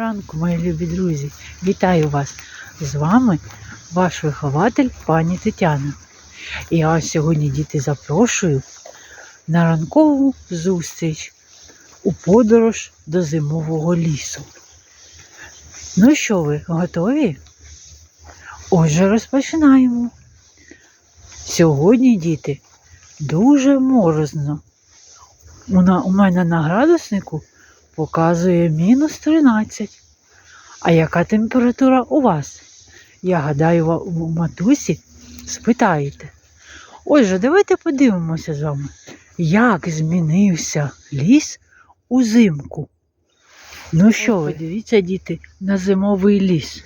ранку, мої любі друзі! Вітаю вас! З вами ваш вихователь пані Тетяна. І я вас сьогодні, діти, запрошую на ранкову зустріч у подорож до зимового лісу. Ну що ви, готові? Отже, розпочинаємо. Сьогодні, діти, дуже морозно. У мене на градуснику показує -13. А яка температура у вас? Я гадаю, у матусі спитаєте. Отже, давайте подивимося з вами, як змінився ліс узимку. Ну що ви, подивіться, діти, на зимовий ліс.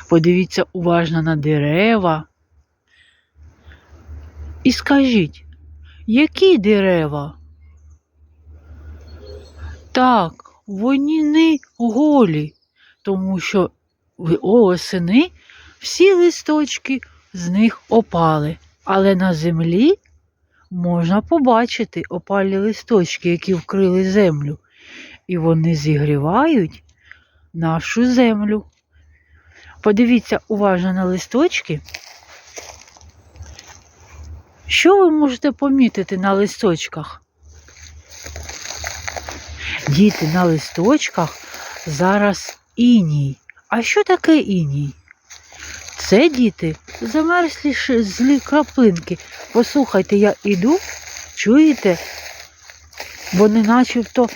Подивіться уважно на дерева. І скажіть, які дерева? Так, вони голі, тому що осени всі листочки з них опали. Але на землі можна побачити опалі листочки, які вкрили землю. І вони зігрівають нашу землю. Подивіться уважно на листочки. Що ви можете помітити на листочках? Діти, на листочках зараз іній. А що таке іній? Це, діти, замерзлі злі краплинки. Послухайте, я іду, чуєте? Вони начебто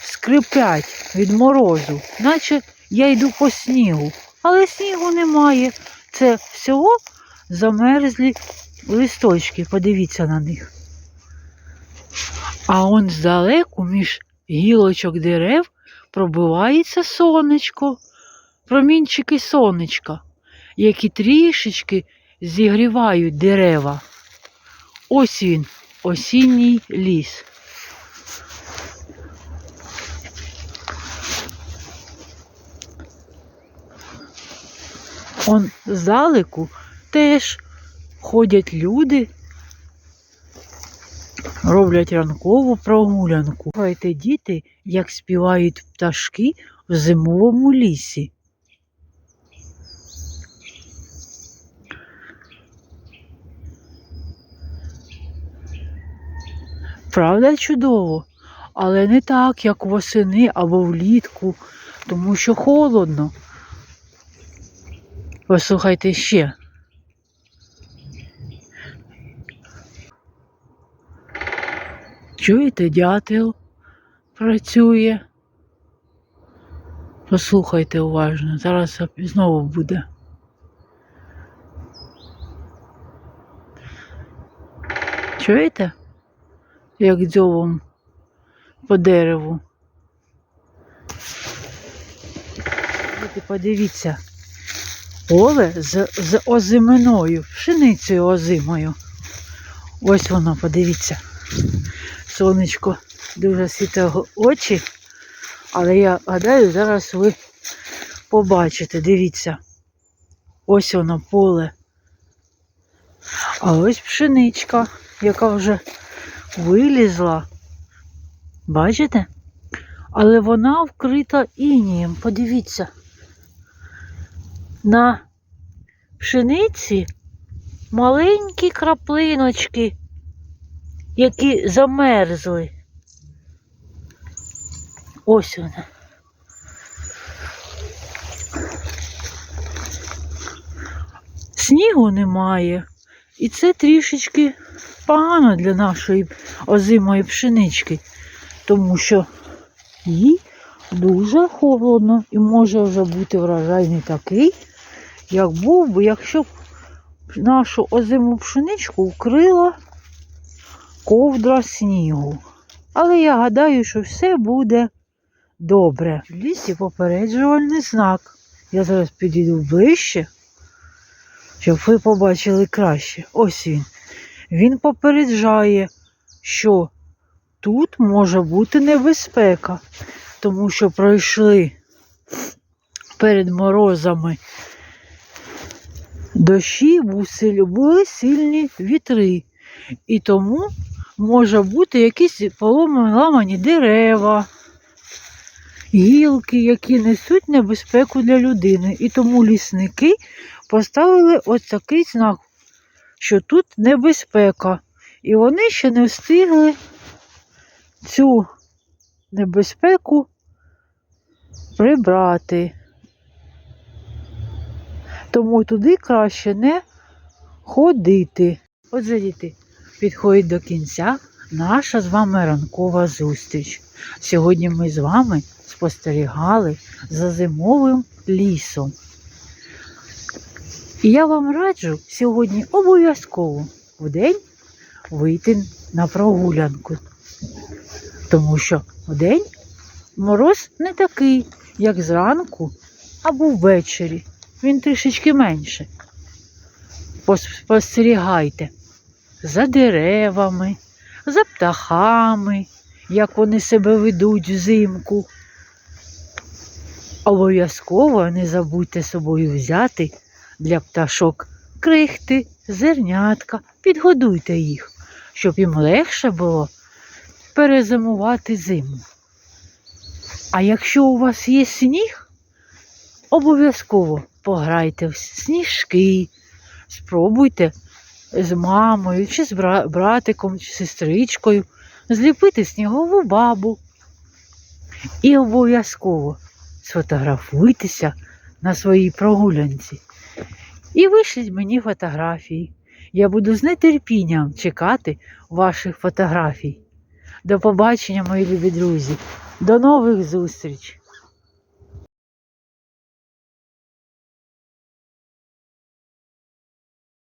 скрипять від морозу, наче я йду по снігу. Але снігу немає. Це всього замерзлі листочки. Подивіться на них. А он здалеку між гілочок дерев пробивається сонечко, промінчики сонечка, які трішечки зігрівають дерева. Ось він, осінній ліс. Он здалеку теж ходять люди, роблять ранкову прогулянку. Слухайте, діти, як співають пташки в зимовому лісі. Правда, чудово? Але не так, як восени або влітку, тому що холодно. Послухайте ще. Чуєте, дятел працює? Послухайте уважно, зараз знову буде. Чуєте? Як дзьобом по дереву. Подивіться, поле з озиминою, пшеницею озимою. Ось воно, подивіться. Сонечко дуже світить очі, але я гадаю, зараз ви побачите, дивіться. Ось воно поле. А ось пшеничка, яка вже вилізла. Бачите? Але вона вкрита інієм, подивіться. На пшениці маленькі краплиночки, які замерзли. Ось вона. Снігу немає. І це трішечки погано для нашої озимої пшенички, тому що їй дуже холодно і може вже бути врожай не такий, як був би, якщо б нашу озиму пшеничку вкрила ковдра снігу. Але я гадаю, що все буде добре. В лісі попереджувальний знак. Я зараз підійду ближче, щоб ви побачили краще. Ось він. Він попереджає, що тут може бути небезпека, тому що пройшли перед морозами дощі, були сильні вітри. І тому може бути якісь поламані дерева, гілки, які несуть небезпеку для людини. І тому лісники поставили ось такий знак, що тут небезпека. І вони ще не встигли цю небезпеку прибрати. Тому туди краще не ходити. Отже, діти, підходить до кінця наша з вами ранкова зустріч. Сьогодні ми з вами спостерігали за зимовим лісом. І я вам раджу сьогодні обов'язково вдень вийти на прогулянку. Тому що вдень мороз не такий, як зранку або ввечері. Він трішечки менше. Спостерігайте за деревами, за птахами, як вони себе ведуть взимку. Обов'язково не забудьте з собою взяти для пташок крихти, зернятка, підгодуйте їх, щоб їм легше було перезимувати зиму. А якщо у вас є сніг, обов'язково пограйте в сніжки, спробуйте з мамою, чи з братиком, чи сестричкою зліпити снігову бабу. І обов'язково сфотографуйтеся на своїй прогулянці. І вишліть мені фотографії. Я буду з нетерпінням чекати ваших фотографій. До побачення, мої любі друзі. До нових зустрічей!